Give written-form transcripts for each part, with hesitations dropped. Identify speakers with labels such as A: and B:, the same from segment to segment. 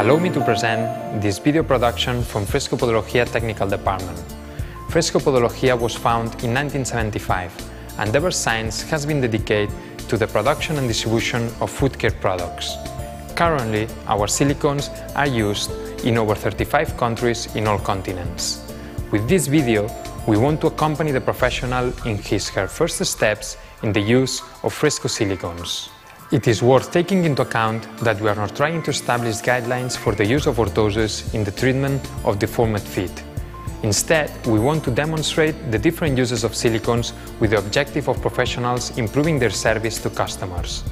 A: Allow me to present this video production from Fresco Podología Technical Department. Fresco Podología was founded in 1975, and ever since has been dedicated to the production and distribution of food care products. Currently, our silicones are used in over 35 countries in all continents. With this video, we want to accompany the professional in his/her first steps in the use of Fresco silicones. It is worth taking into account that we are not trying to establish guidelines for the use of orthoses in the treatment of deformed feet. Instead, we want to demonstrate the different uses of silicones with the objective of professionals improving their service to customers.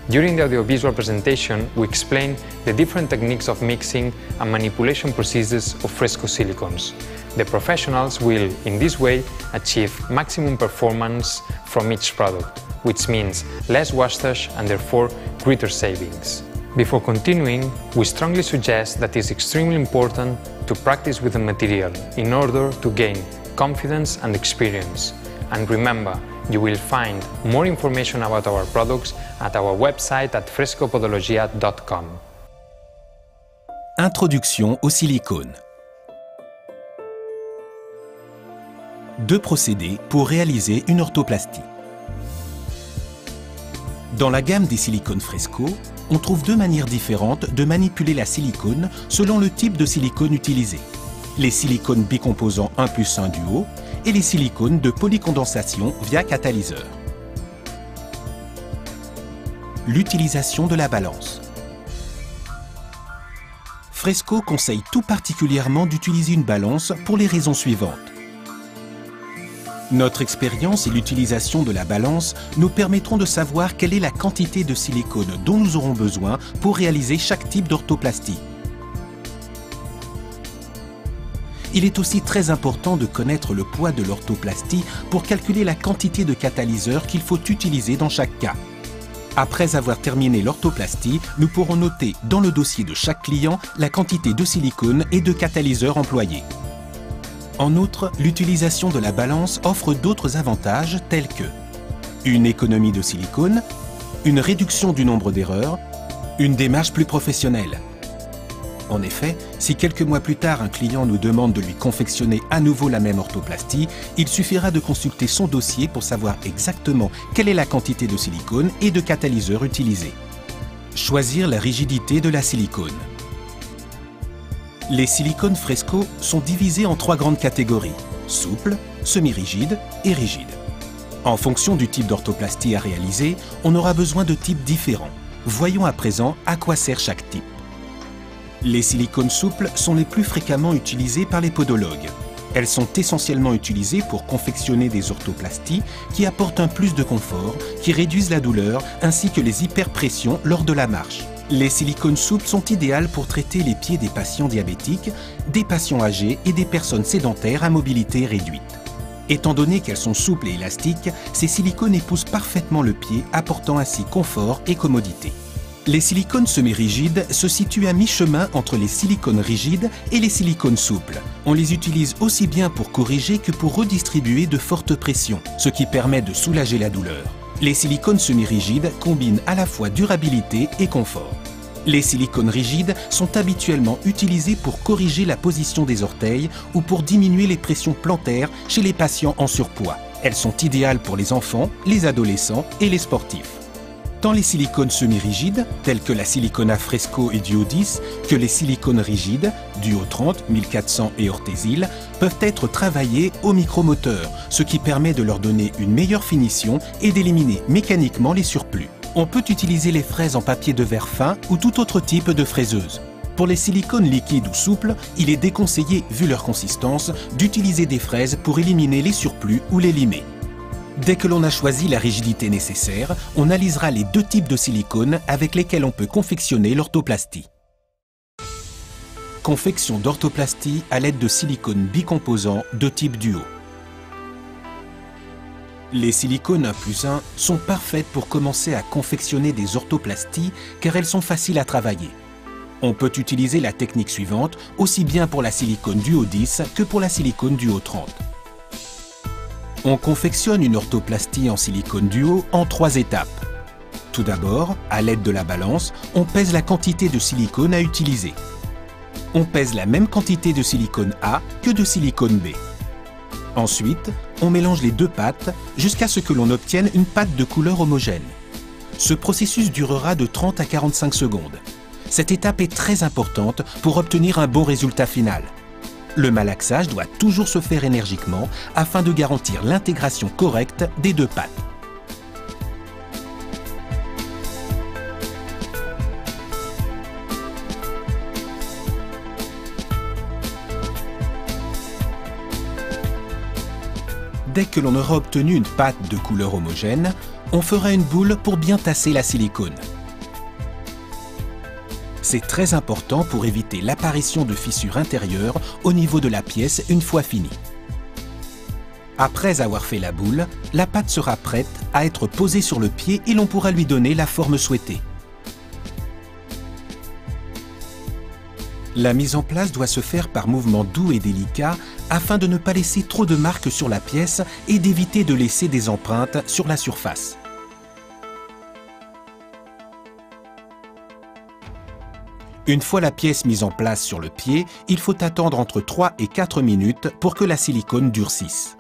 A: During the audiovisual presentation, we explain the different techniques of mixing and manipulation procedures of Fresco silicones. The professionals will, in this way, achieve maximum performance from each product, which means less wastage and therefore greater savings. Before continuing, we strongly suggest that it is extremely important to practice with the material in order to gain confidence and experience. And remember, you will find more information about our products at our website at frescopodologia.com.
B: Introduction au silicone. Deux procédés pour réaliser une orthoplastie. Dans la gamme des silicones Fresco, on trouve deux manières différentes de manipuler la silicone selon le type de silicone utilisé. Les silicones bicomposants 1+1 duo et les silicones de polycondensation via catalyseur. L'utilisation de la balance. Fresco conseille tout particulièrement d'utiliser une balance pour les raisons suivantes. Notre expérience et l'utilisation de la balance nous permettront de savoir quelle est la quantité de silicone dont nous aurons besoin pour réaliser chaque type d'orthoplastie. Il est aussi très important de connaître le poids de l'orthoplastie pour calculer la quantité de catalyseur qu'il faut utiliser dans chaque cas. Après avoir terminé l'orthoplastie, nous pourrons noter dans le dossier de chaque client la quantité de silicone et de catalyseur employés. En outre, l'utilisation de la balance offre d'autres avantages tels que une économie de silicone, une réduction du nombre d'erreurs, une démarche plus professionnelle. En effet, si quelques mois plus tard un client nous demande de lui confectionner à nouveau la même orthoplastie, il suffira de consulter son dossier pour savoir exactement quelle est la quantité de silicone et de catalyseur utilisés. Choisir la rigidité de la silicone. Les silicones Fresco sont divisés en trois grandes catégories, souple, semi-rigide et rigide. En fonction du type d'orthoplastie à réaliser, on aura besoin de types différents. Voyons à présent à quoi sert chaque type. Les silicones souples sont les plus fréquemment utilisés par les podologues. Elles sont essentiellement utilisées pour confectionner des orthoplasties qui apportent un plus de confort, qui réduisent la douleur ainsi que les hyperpressions lors de la marche. Les silicones souples sont idéales pour traiter les pieds des patients diabétiques, des patients âgés et des personnes sédentaires à mobilité réduite. Étant donné qu'elles sont souples et élastiques, ces silicones épousent parfaitement le pied, apportant ainsi confort et commodité. Les silicones semi-rigides se situent à mi-chemin entre les silicones rigides et les silicones souples. On les utilise aussi bien pour corriger que pour redistribuer de fortes pressions, ce qui permet de soulager la douleur. Les silicones semi-rigides combinent à la fois durabilité et confort. Les silicones rigides sont habituellement utilisés pour corriger la position des orteils ou pour diminuer les pressions plantaires chez les patients en surpoids. Elles sont idéales pour les enfants, les adolescents et les sportifs. Tant les silicones semi-rigides, tels que la Silicona Fresco et Duo 10, que les silicones rigides, Duo 30, 1400 et Orthésil, peuvent être travaillés au micromoteur, ce qui permet de leur donner une meilleure finition et d'éliminer mécaniquement les surplus. On peut utiliser les fraises en papier de verre fin ou tout autre type de fraiseuse. Pour les silicones liquides ou souples, il est déconseillé, vu leur consistance, d'utiliser des fraises pour éliminer les surplus ou les limer. Dès que l'on a choisi la rigidité nécessaire, on analysera les deux types de silicone avec lesquels on peut confectionner l'orthoplastie. Confection d'orthoplastie à l'aide de silicones bicomposants de type duo. Les silicones 1+1 sont parfaites pour commencer à confectionner des orthoplasties car elles sont faciles à travailler. On peut utiliser la technique suivante aussi bien pour la silicone Duo 10 que pour la silicone Duo 30. On confectionne une orthoplastie en silicone duo en 3 étapes. Tout d'abord, à l'aide de la balance, on pèse la quantité de silicone à utiliser. On pèse la même quantité de silicone A que de silicone B. Ensuite, on mélange les deux pâtes jusqu'à ce que l'on obtienne une pâte de couleur homogène. Ce processus durera de 30 à 45 secondes. Cette étape est très importante pour obtenir un bon résultat final. Le malaxage doit toujours se faire énergiquement afin de garantir l'intégration correcte des deux pâtes. Dès que l'on aura obtenu une pâte de couleur homogène, on fera une boule pour bien tasser la silicone. C'est très important pour éviter l'apparition de fissures intérieures au niveau de la pièce une fois finie. Après avoir fait la boule, la pâte sera prête à être posée sur le pied et l'on pourra lui donner la forme souhaitée. La mise en place doit se faire par mouvements doux et délicats afin de ne pas laisser trop de marques sur la pièce et d'éviter de laisser des empreintes sur la surface. Une fois la pièce mise en place sur le pied, il faut attendre entre 3 et 4 minutes pour que la silicone durcisse.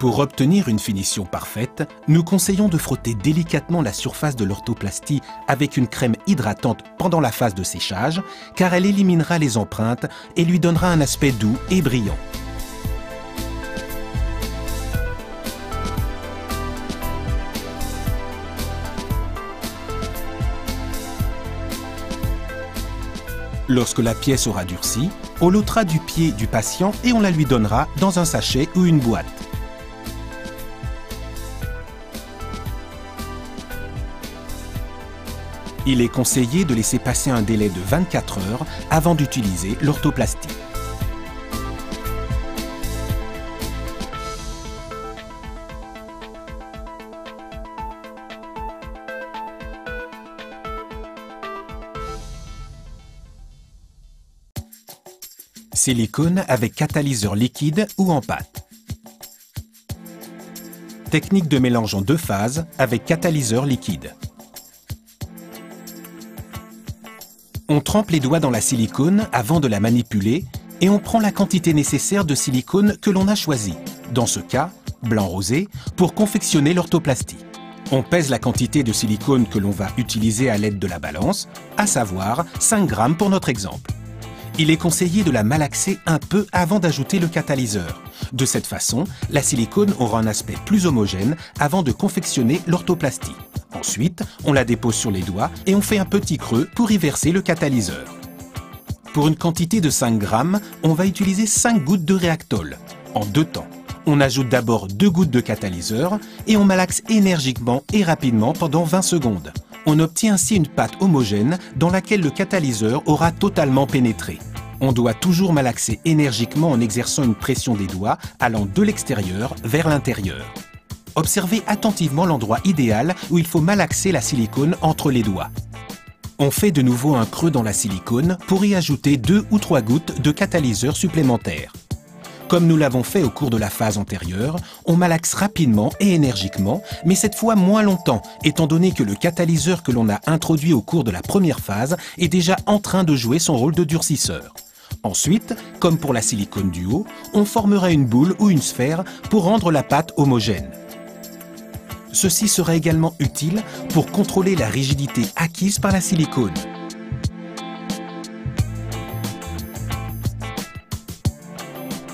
B: Pour obtenir une finition parfaite, nous conseillons de frotter délicatement la surface de l'orthoplastie avec une crème hydratante pendant la phase de séchage, car elle éliminera les empreintes et lui donnera un aspect doux et brillant. Lorsque la pièce aura durci, on l'ôtera du pied du patient et on la lui donnera dans un sachet ou une boîte. Il est conseillé de laisser passer un délai de 24 heures avant d'utiliser l'orthoplastie. Silicone avec catalyseur liquide ou en pâte. Technique de mélange en deux phases avec catalyseur liquide. On trempe les doigts dans la silicone avant de la manipuler et on prend la quantité nécessaire de silicone que l'on a choisi, dans ce cas, blanc rosé, pour confectionner l'orthoplastie. On pèse la quantité de silicone que l'on va utiliser à l'aide de la balance, à savoir 5 grammes pour notre exemple. Il est conseillé de la malaxer un peu avant d'ajouter le catalyseur. De cette façon, la silicone aura un aspect plus homogène avant de confectionner l'orthoplastie. Ensuite, on la dépose sur les doigts et on fait un petit creux pour y verser le catalyseur. Pour une quantité de 5 grammes, on va utiliser 5 gouttes de Reactol, en 2 temps. On ajoute d'abord 2 gouttes de catalyseur et on malaxe énergiquement et rapidement pendant 20 secondes. On obtient ainsi une pâte homogène dans laquelle le catalyseur aura totalement pénétré. On doit toujours malaxer énergiquement en exerçant une pression des doigts allant de l'extérieur vers l'intérieur. Observez attentivement l'endroit idéal où il faut malaxer la silicone entre les doigts. On fait de nouveau un creux dans la silicone pour y ajouter 2 ou 3 gouttes de catalyseur supplémentaire. Comme nous l'avons fait au cours de la phase antérieure, on malaxe rapidement et énergiquement, mais cette fois moins longtemps, étant donné que le catalyseur que l'on a introduit au cours de la première phase est déjà en train de jouer son rôle de durcisseur. Ensuite, comme pour la silicone du haut, on formera une boule ou une sphère pour rendre la pâte homogène. Ceci sera également utile pour contrôler la rigidité acquise par la silicone.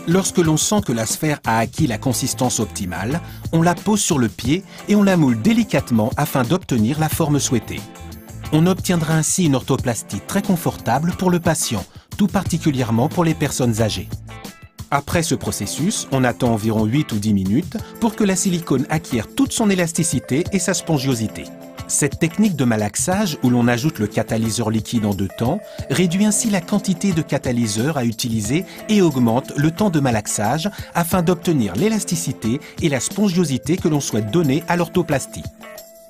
B: Lorsque l'on sent que la sphère a acquis la consistance optimale, on la pose sur le pied et on la moule délicatement afin d'obtenir la forme souhaitée. On obtiendra ainsi une orthoplastie très confortable pour le patient, tout particulièrement pour les personnes âgées. Après ce processus, on attend environ 8 ou 10 minutes pour que la silicone acquiert toute son élasticité et sa spongiosité. Cette technique de malaxage, où l'on ajoute le catalyseur liquide en 2 temps, réduit ainsi la quantité de catalyseur à utiliser et augmente le temps de malaxage afin d'obtenir l'élasticité et la spongiosité que l'on souhaite donner à l'orthoplastie.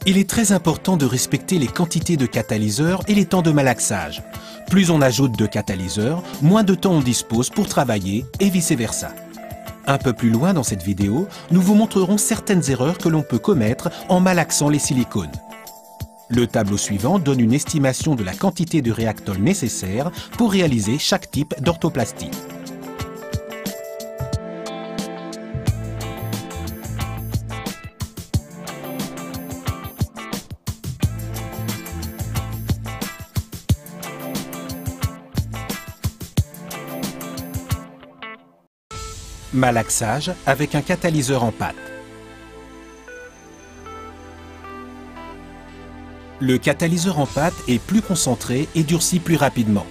B: Il est très important de respecter les quantités de catalyseur et les temps de malaxage. Plus on ajoute de catalyseur, moins de temps on dispose pour travailler et vice-versa. Un peu plus loin dans cette vidéo, nous vous montrerons certaines erreurs que l'on peut commettre en malaxant les silicones. Le tableau suivant donne une estimation de la quantité de réactol nécessaire pour réaliser chaque type d'orthoplastie. Malaxage avec un catalyseur en pâte. Le catalyseur en pâte est plus concentré et durcit plus rapidement.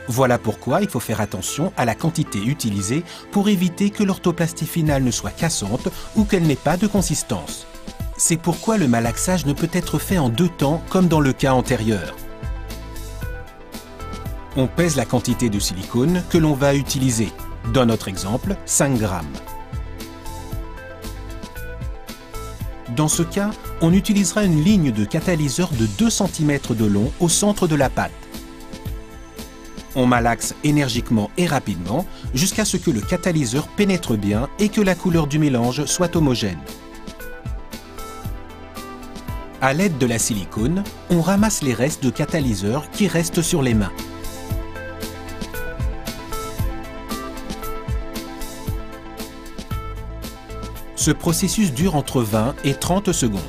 B: Voilà pourquoi il faut faire attention à la quantité utilisée pour éviter que l'orthoplastie finale ne soit cassante ou qu'elle n'ait pas de consistance. C'est pourquoi le malaxage ne peut être fait en deux temps comme dans le cas antérieur. On pèse la quantité de silicone que l'on va utiliser. Dans notre exemple, 5 grammes. Dans ce cas, on utilisera une ligne de catalyseur de 2 cm de long au centre de la pâte. On malaxe énergiquement et rapidement jusqu'à ce que le catalyseur pénètre bien et que la couleur du mélange soit homogène. À l'aide de la silicone, on ramasse les restes de catalyseur qui restent sur les mains. Ce processus dure entre 20 et 30 secondes.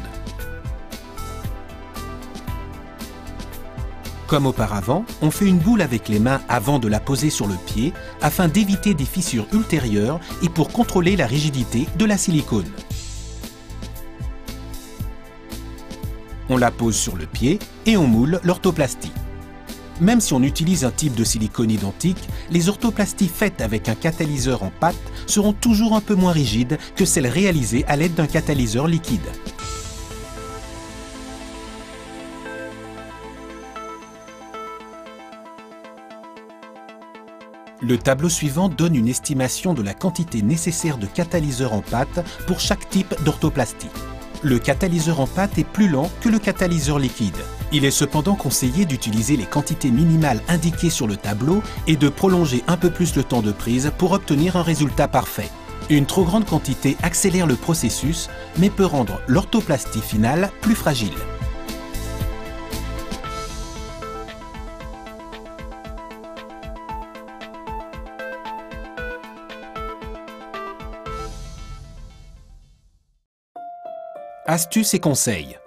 B: Comme auparavant, on fait une boule avec les mains avant de la poser sur le pied afin d'éviter des fissures ultérieures et pour contrôler la rigidité de la silicone. On la pose sur le pied et on moule l'orthoplastie. Même si on utilise un type de silicone identique, les orthoplasties faites avec un catalyseur en pâte seront toujours un peu moins rigides que celles réalisées à l'aide d'un catalyseur liquide. Le tableau suivant donne une estimation de la quantité nécessaire de catalyseur en pâte pour chaque type d'orthoplastie. Le catalyseur en pâte est plus lent que le catalyseur liquide. Il est cependant conseillé d'utiliser les quantités minimales indiquées sur le tableau et de prolonger un peu plus le temps de prise pour obtenir un résultat parfait. Une trop grande quantité accélère le processus, mais peut rendre l'orthoplastie finale plus fragile. Astuces et conseils.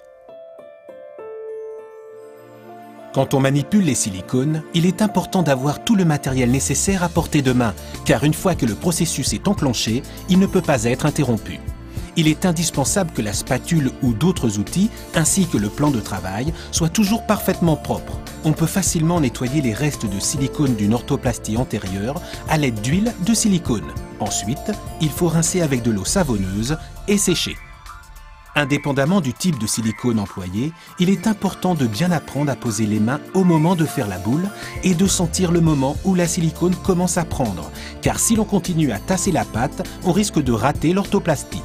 B: Quand on manipule les silicones, il est important d'avoir tout le matériel nécessaire à portée de main, car une fois que le processus est enclenché, il ne peut pas être interrompu. Il est indispensable que la spatule ou d'autres outils, ainsi que le plan de travail, soient toujours parfaitement propres. On peut facilement nettoyer les restes de silicone d'une orthoplastie antérieure à l'aide d'huile de silicone. Ensuite, il faut rincer avec de l'eau savonneuse et sécher. Indépendamment du type de silicone employé, il est important de bien apprendre à poser les mains au moment de faire la boule et de sentir le moment où la silicone commence à prendre, car si l'on continue à tasser la pâte, on risque de rater l'orthoplastie.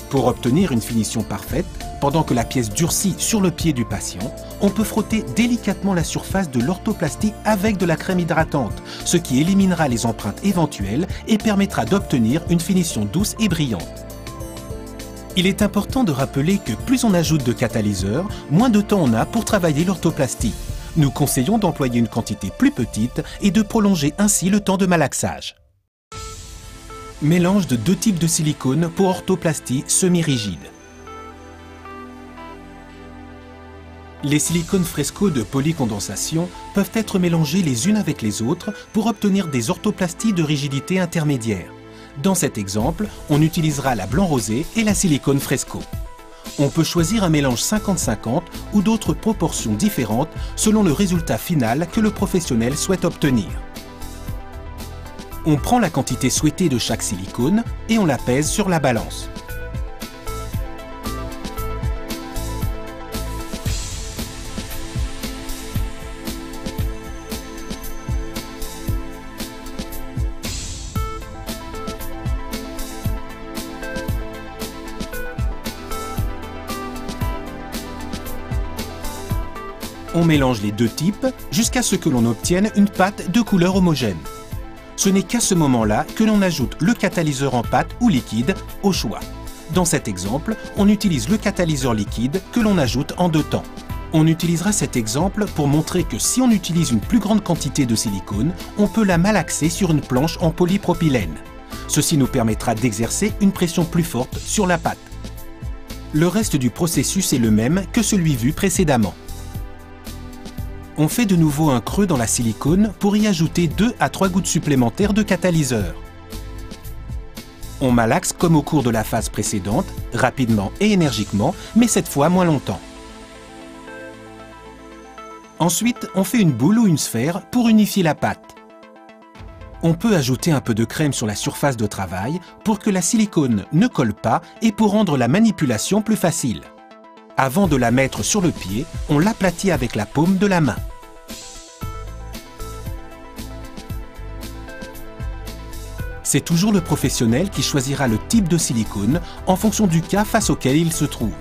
B: Pour obtenir une finition parfaite, pendant que la pièce durcit sur le pied du patient, on peut frotter délicatement la surface de l'orthoplastie avec de la crème hydratante, ce qui éliminera les empreintes éventuelles et permettra d'obtenir une finition douce et brillante. Il est important de rappeler que plus on ajoute de catalyseurs, moins de temps on a pour travailler l'orthoplastie. Nous conseillons d'employer une quantité plus petite et de prolonger ainsi le temps de malaxage. Mélange de deux types de silicone pour orthoplastie semi-rigide. Les silicones Fresco de polycondensation peuvent être mélangés les unes avec les autres pour obtenir des orthoplasties de rigidité intermédiaire. Dans cet exemple, on utilisera la blanc rosé et la silicone Fresco. On peut choisir un mélange 50-50 ou d'autres proportions différentes selon le résultat final que le professionnel souhaite obtenir. On prend la quantité souhaitée de chaque silicone et on la pèse sur la balance. On mélange les deux types jusqu'à ce que l'on obtienne une pâte de couleur homogène. Ce n'est qu'à ce moment-là que l'on ajoute le catalyseur en pâte ou liquide au choix. Dans cet exemple, on utilise le catalyseur liquide que l'on ajoute en 2 temps. On utilisera cet exemple pour montrer que si on utilise une plus grande quantité de silicone, on peut la malaxer sur une planche en polypropylène. Ceci nous permettra d'exercer une pression plus forte sur la pâte. Le reste du processus est le même que celui vu précédemment. On fait de nouveau un creux dans la silicone pour y ajouter 2 à 3 gouttes supplémentaires de catalyseur. On malaxe comme au cours de la phase précédente, rapidement et énergiquement, mais cette fois moins longtemps. Ensuite, on fait une boule ou une sphère pour unifier la pâte. On peut ajouter un peu de crème sur la surface de travail pour que la silicone ne colle pas et pour rendre la manipulation plus facile. Avant de la mettre sur le pied, on l'aplatit avec la paume de la main. C'est toujours le professionnel qui choisira le type de silicone en fonction du cas face auquel il se trouve.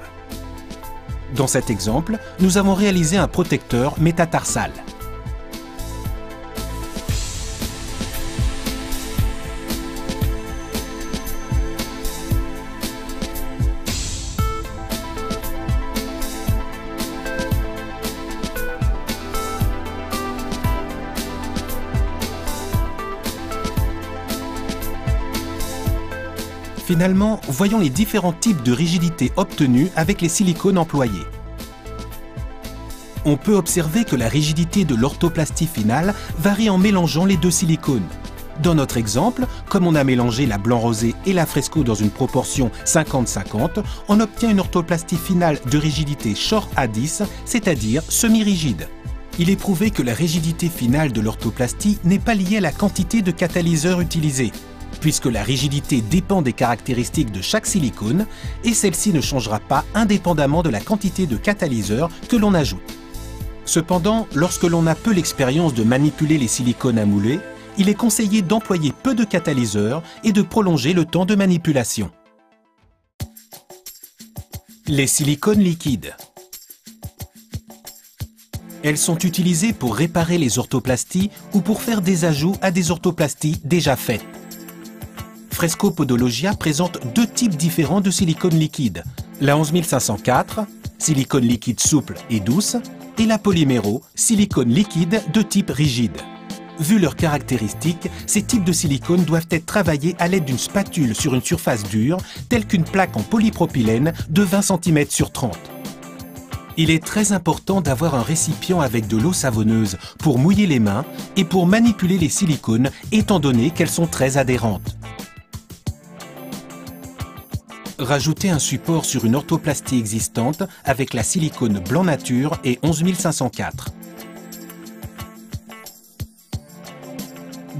B: Dans cet exemple, nous avons réalisé un protecteur métatarsal. Finalement, voyons les différents types de rigidité obtenus avec les silicones employés. On peut observer que la rigidité de l'orthoplastie finale varie en mélangeant les 2 silicones. Dans notre exemple, comme on a mélangé la blanc rosé et la fresco dans une proportion 50-50, on obtient une orthoplastie finale de rigidité short à 10, c'est-à-dire semi-rigide. Il est prouvé que la rigidité finale de l'orthoplastie n'est pas liée à la quantité de catalyseur utilisé, puisque la rigidité dépend des caractéristiques de chaque silicone et celle-ci ne changera pas indépendamment de la quantité de catalyseur que l'on ajoute. Cependant, lorsque l'on a peu l'expérience de manipuler les silicones à mouler, il est conseillé d'employer peu de catalyseur et de prolonger le temps de manipulation. Les silicones liquides. Elles sont utilisées pour réparer les orthoplasties ou pour faire des ajouts à des orthoplasties déjà faites. Fresco Podologia présente 2 types différents de silicone liquide, la 11504, silicone liquide souple et douce, et la Polymero, silicone liquide de type rigide. Vu leurs caractéristiques, ces types de silicone doivent être travaillés à l'aide d'une spatule sur une surface dure, telle qu'une plaque en polypropylène de 20 cm sur 30. Il est très important d'avoir un récipient avec de l'eau savonneuse pour mouiller les mains et pour manipuler les silicones, étant donné qu'elles sont très adhérentes. Rajoutez un support sur une orthoplastie existante avec la silicone blanc nature et 11504.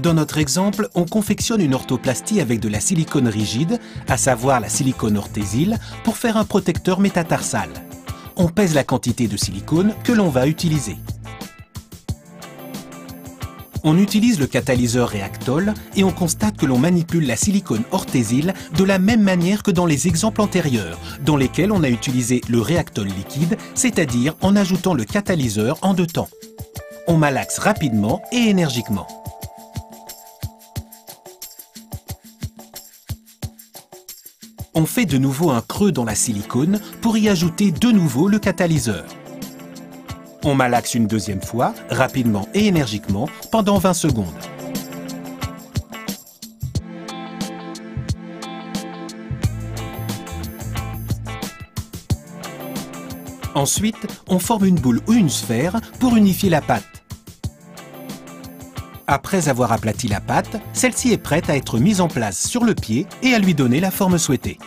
B: Dans notre exemple, on confectionne une orthoplastie avec de la silicone rigide, à savoir la silicone orthésile, pour faire un protecteur métatarsal. On pèse la quantité de silicone que l'on va utiliser. On utilise le catalyseur Reactol et on constate que l'on manipule la silicone orthésile de la même manière que dans les exemples antérieurs, dans lesquels on a utilisé le Reactol liquide, c'est-à-dire en ajoutant le catalyseur en 2 temps. On malaxe rapidement et énergiquement. On fait de nouveau un creux dans la silicone pour y ajouter de nouveau le catalyseur. On malaxe une 2e fois, rapidement et énergiquement, pendant 20 secondes. Ensuite, on forme une boule ou une sphère pour unifier la pâte. Après avoir aplati la pâte, celle-ci est prête à être mise en place sur le pied et à lui donner la forme souhaitée.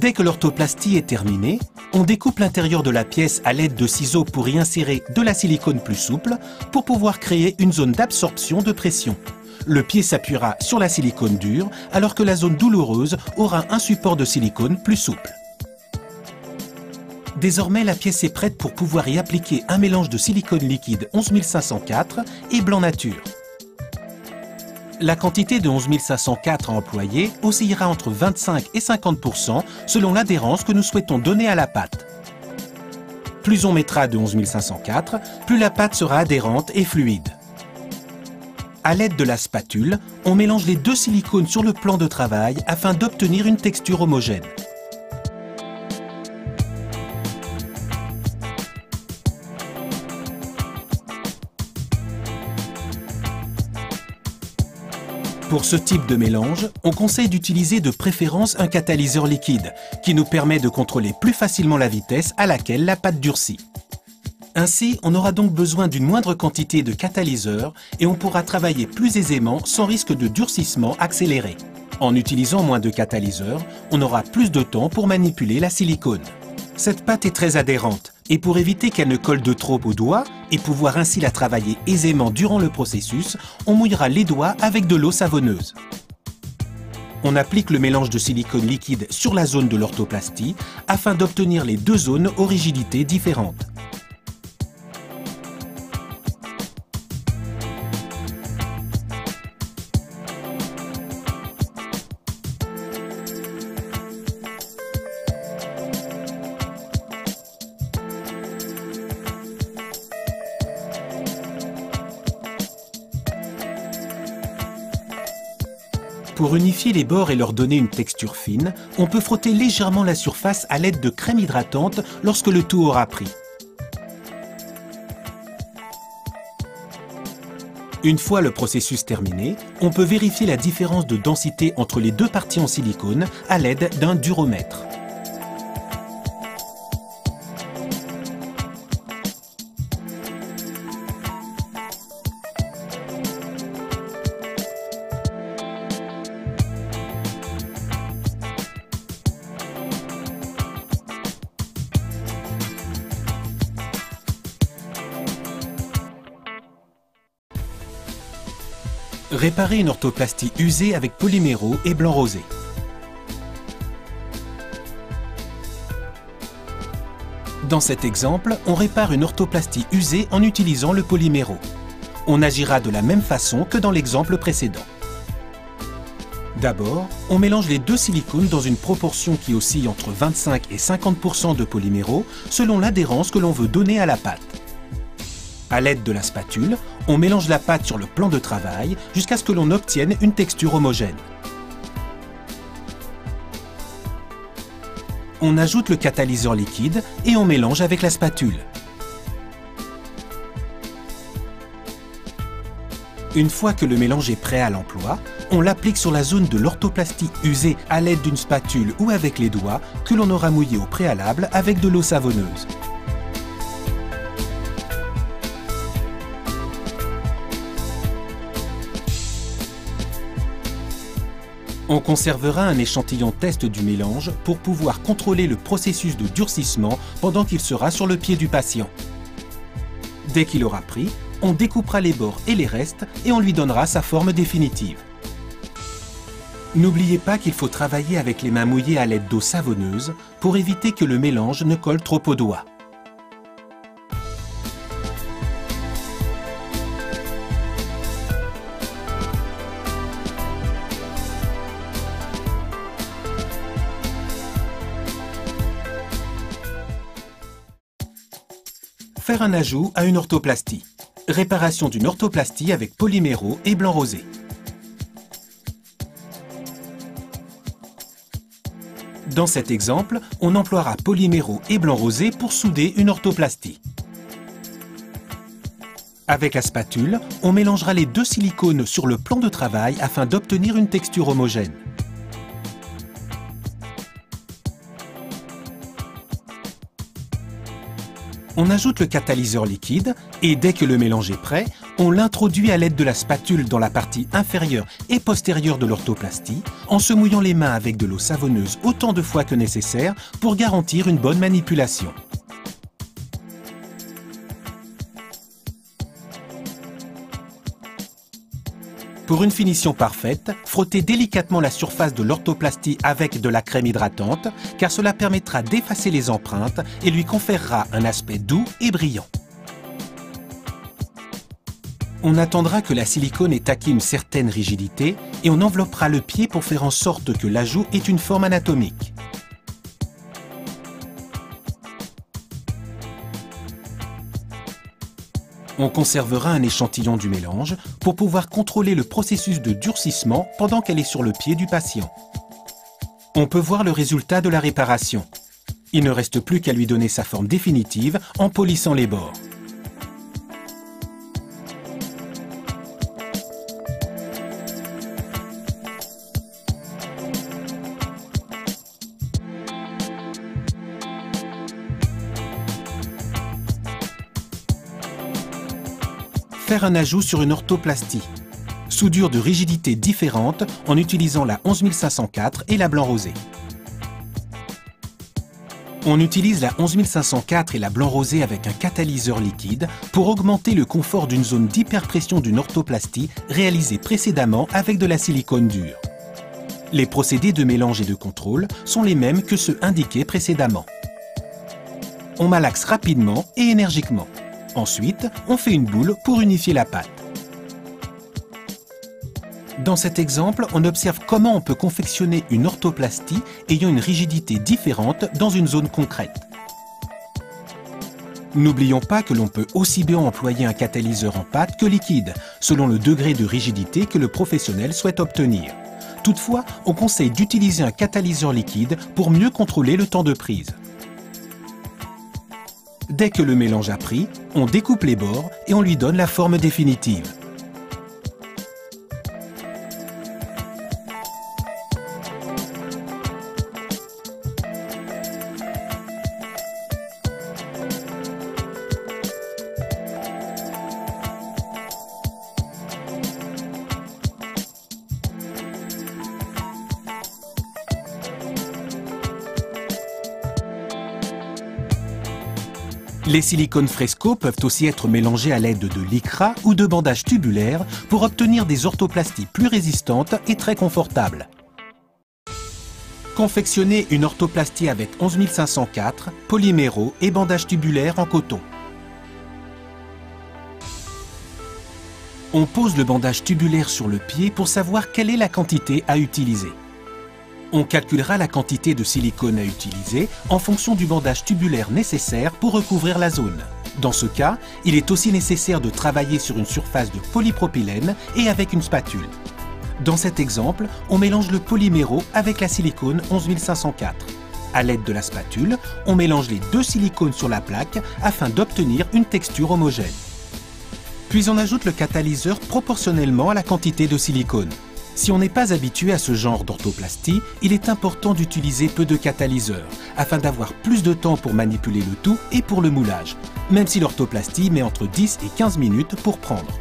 B: Dès que l'orthoplastie est terminée, on découpe l'intérieur de la pièce à l'aide de ciseaux pour y insérer de la silicone plus souple pour pouvoir créer une zone d'absorption de pression. Le pied s'appuiera sur la silicone dure alors que la zone douloureuse aura un support de silicone plus souple. Désormais, la pièce est prête pour pouvoir y appliquer un mélange de silicone liquide 11504 et blanc nature. La quantité de 11504 à employer oscillera entre 25 et 50% selon l'adhérence que nous souhaitons donner à la pâte. Plus on mettra de 11504, plus la pâte sera adhérente et fluide. À l'aide de la spatule, on mélange les deux silicones sur le plan de travail afin d'obtenir une texture homogène. Pour ce type de mélange, on conseille d'utiliser de préférence un catalyseur liquide qui nous permet de contrôler plus facilement la vitesse à laquelle la pâte durcit. Ainsi, on aura donc besoin d'une moindre quantité de catalyseur et on pourra travailler plus aisément sans risque de durcissement accéléré. En utilisant moins de catalyseur, on aura plus de temps pour manipuler la silicone. Cette pâte est très adhérente et pour éviter qu'elle ne colle de trop aux doigts et pouvoir ainsi la travailler aisément durant le processus, on mouillera les doigts avec de l'eau savonneuse. On applique le mélange de silicone liquide sur la zone de l'orthoplastie afin d'obtenir les deux zones aux rigidités différentes. Pour unifier les bords et leur donner une texture fine, on peut frotter légèrement la surface à l'aide de crème hydratante lorsque le tout aura pris. Une fois le processus terminé, on peut vérifier la différence de densité entre les deux parties en silicone à l'aide d'un duromètre. Réparer une orthoplastie usée avec Polyméro et blanc rosé. Dans cet exemple, on répare une orthoplastie usée en utilisant le Polyméro. On agira de la même façon que dans l'exemple précédent. D'abord, on mélange les deux silicones dans une proportion qui oscille entre 25 et 50% de Polyméro selon l'adhérence que l'on veut donner à la pâte. À l'aide de la spatule, on mélange la pâte sur le plan de travail jusqu'à ce que l'on obtienne une texture homogène. On ajoute le catalyseur liquide et on mélange avec la spatule. Une fois que le mélange est prêt à l'emploi, on l'applique sur la zone de l'orthoplastie usée à l'aide d'une spatule ou avec les doigts que l'on aura mouillé au préalable avec de l'eau savonneuse. On conservera un échantillon test du mélange pour pouvoir contrôler le processus de durcissement pendant qu'il sera sur le pied du patient. Dès qu'il aura pris, on découpera les bords et les restes et on lui donnera sa forme définitive. N'oubliez pas qu'il faut travailler avec les mains mouillées à l'aide d'eau savonneuse pour éviter que le mélange ne colle trop aux doigts. Faire un ajout à une orthoplastie. Réparation d'une orthoplastie avec Polyméro et blanc rosé. Dans cet exemple, on emploiera Polyméro et blanc rosé pour souder une orthoplastie. Avec la spatule, on mélangera les deux silicones sur le plan de travail afin d'obtenir une texture homogène. On ajoute le catalyseur liquide et dès que le mélange est prêt, on l'introduit à l'aide de la spatule dans la partie inférieure et postérieure de l'orthoplastie en se mouillant les mains avec de l'eau savonneuse autant de fois que nécessaire pour garantir une bonne manipulation. Pour une finition parfaite, frottez délicatement la surface de l'orthoplastie avec de la crème hydratante, car cela permettra d'effacer les empreintes et lui conférera un aspect doux et brillant. On attendra que la silicone ait acquis une certaine rigidité et on enveloppera le pied pour faire en sorte que l'ajout ait une forme anatomique. On conservera un échantillon du mélange pour pouvoir contrôler le processus de durcissement pendant qu'elle est sur le pied du patient. On peut voir le résultat de la réparation. Il ne reste plus qu'à lui donner sa forme définitive en polissant les bords. Faire un ajout sur une orthoplastie. Soudure de rigidité différente en utilisant la 11504 et la blanc rosé. On utilise la 11504 et la blanc rosé avec un catalyseur liquide pour augmenter le confort d'une zone d'hyperpression d'une orthoplastie réalisée précédemment avec de la silicone dure. Les procédés de mélange et de contrôle sont les mêmes que ceux indiqués précédemment. On malaxe rapidement et énergiquement. Ensuite, on fait une boule pour unifier la pâte. Dans cet exemple, on observe comment on peut confectionner une orthoplastie ayant une rigidité différente dans une zone concrète. N'oublions pas que l'on peut aussi bien employer un catalyseur en pâte que liquide, selon le degré de rigidité que le professionnel souhaite obtenir. Toutefois, on conseille d'utiliser un catalyseur liquide pour mieux contrôler le temps de prise. Dès que le mélange a pris, on découpe les bords et on lui donne la forme définitive. Les silicones Fresco peuvent aussi être mélangés à l'aide de lycra ou de bandages tubulaires pour obtenir des orthoplasties plus résistantes et très confortables. Confectionner une orthoplastie avec 11504, polyméro et bandages tubulaires en coton. On pose le bandage tubulaire sur le pied pour savoir quelle est la quantité à utiliser. On calculera la quantité de silicone à utiliser en fonction du bandage tubulaire nécessaire pour recouvrir la zone. Dans ce cas, il est aussi nécessaire de travailler sur une surface de polypropylène et avec une spatule. Dans cet exemple, on mélange le polyméro avec la silicone 11504. À l'aide de la spatule, on mélange les deux silicones sur la plaque afin d'obtenir une texture homogène. Puis on ajoute le catalyseur proportionnellement à la quantité de silicone. Si on n'est pas habitué à ce genre d'orthoplastie, il est important d'utiliser peu de catalyseurs, afin d'avoir plus de temps pour manipuler le tout et pour le moulage, même si l'orthoplastie met entre 10 et 15 minutes pour prendre.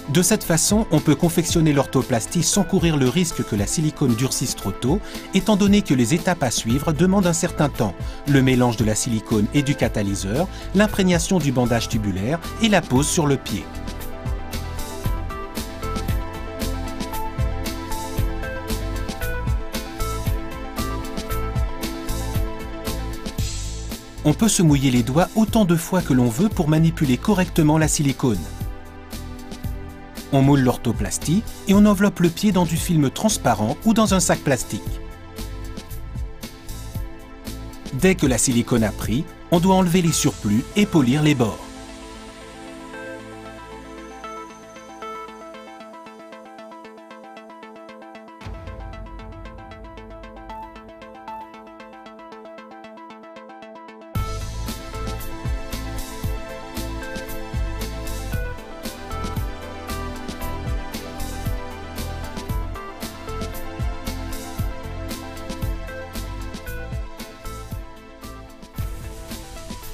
B: De cette façon, on peut confectionner l'orthoplastie sans courir le risque que la silicone durcisse trop tôt, étant donné que les étapes à suivre demandent un certain temps, le mélange de la silicone et du catalyseur, l'imprégnation du bandage tubulaire et la pose sur le pied. On peut se mouiller les doigts autant de fois que l'on veut pour manipuler correctement la silicone. On moule l'orthoplastie et on enveloppe le pied dans du film transparent ou dans un sac plastique. Dès que la silicone a pris, on doit enlever les surplus et polir les bords.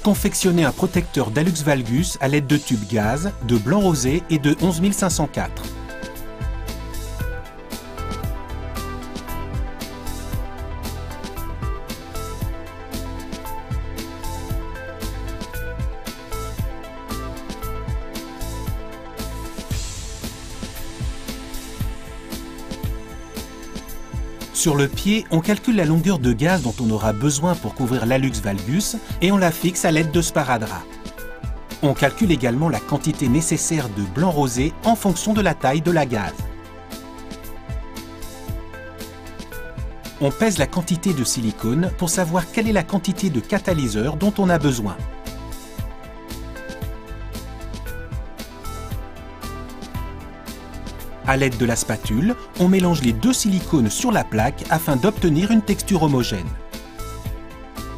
B: Confectionner un protecteur d'hallux valgus à l'aide de tubes gaz, de blanc rosé et de 11504. Sur le pied, on calcule la longueur de gaz dont on aura besoin pour couvrir l'hallux valgus et on la fixe à l'aide de sparadrap. On calcule également la quantité nécessaire de blanc rosé en fonction de la taille de la gaze. On pèse la quantité de silicone pour savoir quelle est la quantité de catalyseur dont on a besoin. À l'aide de la spatule, on mélange les deux silicones sur la plaque afin d'obtenir une texture homogène.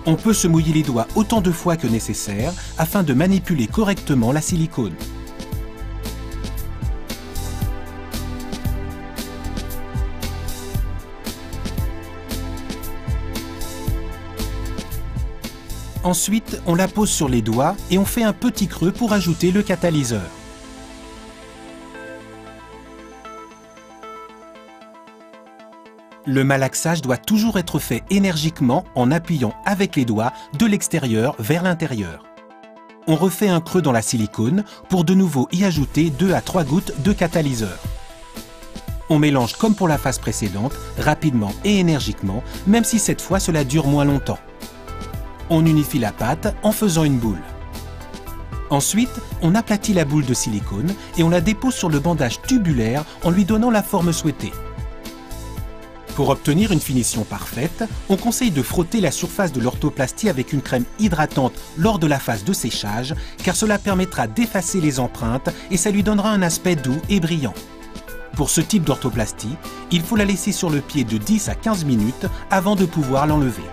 B: On peut se mouiller les doigts autant de fois que nécessaire afin de manipuler correctement la silicone. Ensuite, on la pose sur les doigts et on fait un petit creux pour ajouter le catalyseur. Le malaxage doit toujours être fait énergiquement en appuyant avec les doigts de l'extérieur vers l'intérieur. On refait un creux dans la silicone pour de nouveau y ajouter 2 à 3 gouttes de catalyseur. On mélange comme pour la phase précédente, rapidement et énergiquement, même si cette fois cela dure moins longtemps. On unifie la pâte en faisant une boule. Ensuite, on aplatit la boule de silicone et on la dépose sur le bandage tubulaire en lui donnant la forme souhaitée. Pour obtenir une finition parfaite, on conseille de frotter la surface de l'orthoplastie avec une crème hydratante lors de la phase de séchage, car cela permettra d'effacer les empreintes et ça lui donnera un aspect doux et brillant. Pour ce type d'orthoplastie, il faut la laisser sur le pied de 10 à 15 minutes avant de pouvoir l'enlever.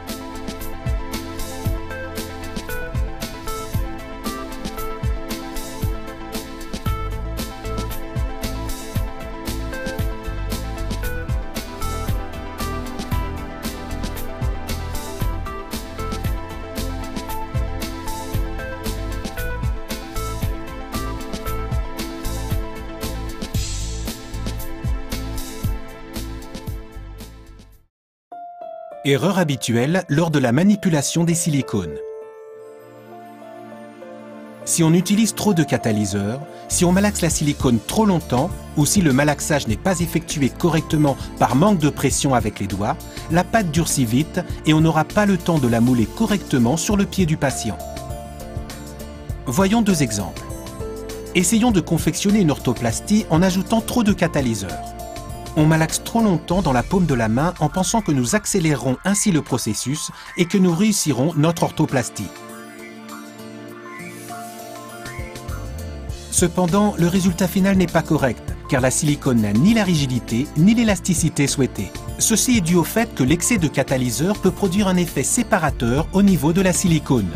B: Erreur habituelle lors de la manipulation des silicones. Si on utilise trop de catalyseur, si on malaxe la silicone trop longtemps ou si le malaxage n'est pas effectué correctement par manque de pression avec les doigts, la pâte durcit vite et on n'aura pas le temps de la mouler correctement sur le pied du patient. Voyons 2 exemples. Essayons de confectionner une orthoplastie en ajoutant trop de catalyseur. On malaxe trop longtemps dans la paume de la main en pensant que nous accélérerons ainsi le processus et que nous réussirons notre orthoplastie. Cependant, le résultat final n'est pas correct, car la silicone n'a ni la rigidité ni l'élasticité souhaitée. Ceci est dû au fait que l'excès de catalyseur peut produire un effet séparateur au niveau de la silicone.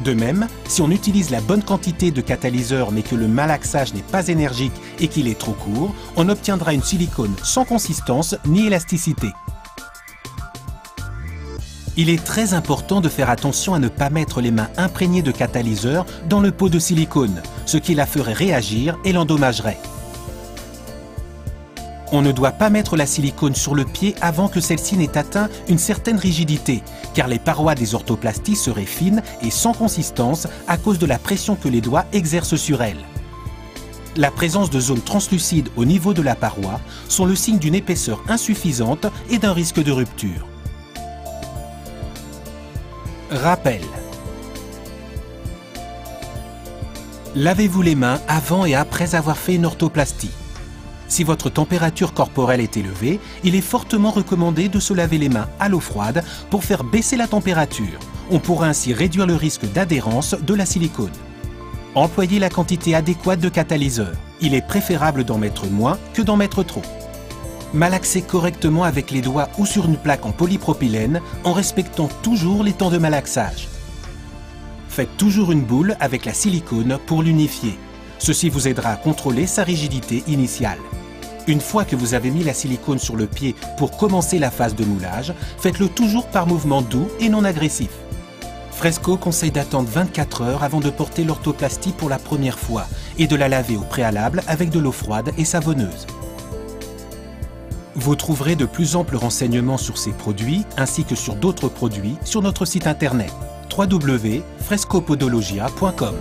B: De même, si on utilise la bonne quantité de catalyseur mais que le malaxage n'est pas énergique et qu'il est trop court, on obtiendra une silicone sans consistance ni élasticité. Il est très important de faire attention à ne pas mettre les mains imprégnées de catalyseur dans le pot de silicone, ce qui la ferait réagir et l'endommagerait. On ne doit pas mettre la silicone sur le pied avant que celle-ci n'ait atteint une certaine rigidité, car les parois des orthoplasties seraient fines et sans consistance à cause de la pression que les doigts exercent sur elles. La présence de zones translucides au niveau de la paroi sont le signe d'une épaisseur insuffisante et d'un risque de rupture. Rappel. Lavez-vous les mains avant et après avoir fait une orthoplastie. Si votre température corporelle est élevée, il est fortement recommandé de se laver les mains à l'eau froide pour faire baisser la température. On pourra ainsi réduire le risque d'adhérence de la silicone. Employez la quantité adéquate de catalyseur. Il est préférable d'en mettre moins que d'en mettre trop. Malaxez correctement avec les doigts ou sur une plaque en polypropylène en respectant toujours les temps de malaxage. Faites toujours une boule avec la silicone pour l'unifier. Ceci vous aidera à contrôler sa rigidité initiale. Une fois que vous avez mis la silicone sur le pied pour commencer la phase de moulage, faites-le toujours par mouvement doux et non agressif. Fresco conseille d'attendre 24 heures avant de porter l'orthoplastie pour la première fois et de la laver au préalable avec de l'eau froide et savonneuse. Vous trouverez de plus amples renseignements sur ces produits ainsi que sur d'autres produits sur notre site internet www.frescopodologia.com.